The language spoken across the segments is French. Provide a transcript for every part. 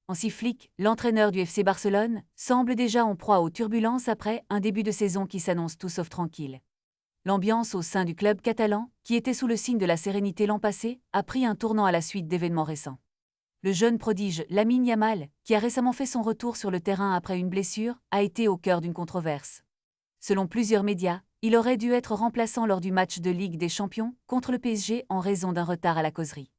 Hansi Flick, l'entraîneur du FC Barcelone, semble déjà en proie aux turbulences après un début de saison qui s'annonce tout sauf tranquille. L'ambiance au sein du club catalan, qui était sous le signe de la sérénité l'an passé, a pris un tournant à la suite d'événements récents. Le jeune prodige Lamine Yamal, qui a récemment fait son retour sur le terrain après une blessure, a été au cœur d'une controverse. Selon plusieurs médias, il aurait dû être remplaçant lors du match de Ligue des Champions contre le PSG en raison d'un retard à la causerie.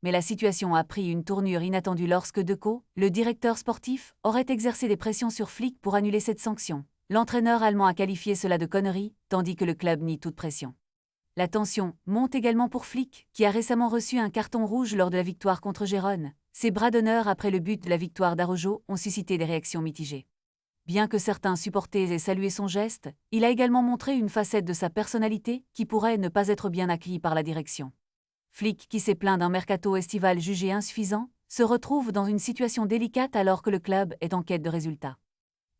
Mais la situation a pris une tournure inattendue lorsque Deco, le directeur sportif, aurait exercé des pressions sur Flick pour annuler cette sanction. L'entraîneur allemand a qualifié cela de connerie, tandis que le club nie toute pression. La tension monte également pour Flick, qui a récemment reçu un carton rouge lors de la victoire contre Gérone. Ses bras d'honneur après le but de la victoire d'Araujo ont suscité des réactions mitigées. Bien que certains supporters aient salué son geste, il a également montré une facette de sa personnalité qui pourrait ne pas être bien accueillie par la direction. Flick, qui s'est plaint d'un mercato estival jugé insuffisant, se retrouve dans une situation délicate alors que le club est en quête de résultats.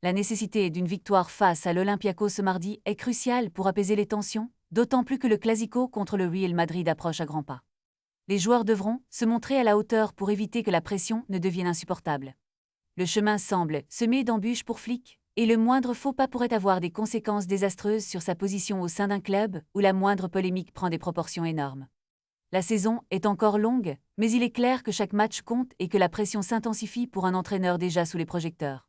La nécessité d'une victoire face à l'Olympiakos ce mardi est cruciale pour apaiser les tensions, d'autant plus que le Clasico contre le Real Madrid approche à grands pas. Les joueurs devront se montrer à la hauteur pour éviter que la pression ne devienne insupportable. Le chemin semble semé d'embûches pour Flick, et le moindre faux pas pourrait avoir des conséquences désastreuses sur sa position au sein d'un club où la moindre polémique prend des proportions énormes. La saison est encore longue, mais il est clair que chaque match compte et que la pression s'intensifie pour un entraîneur déjà sous les projecteurs.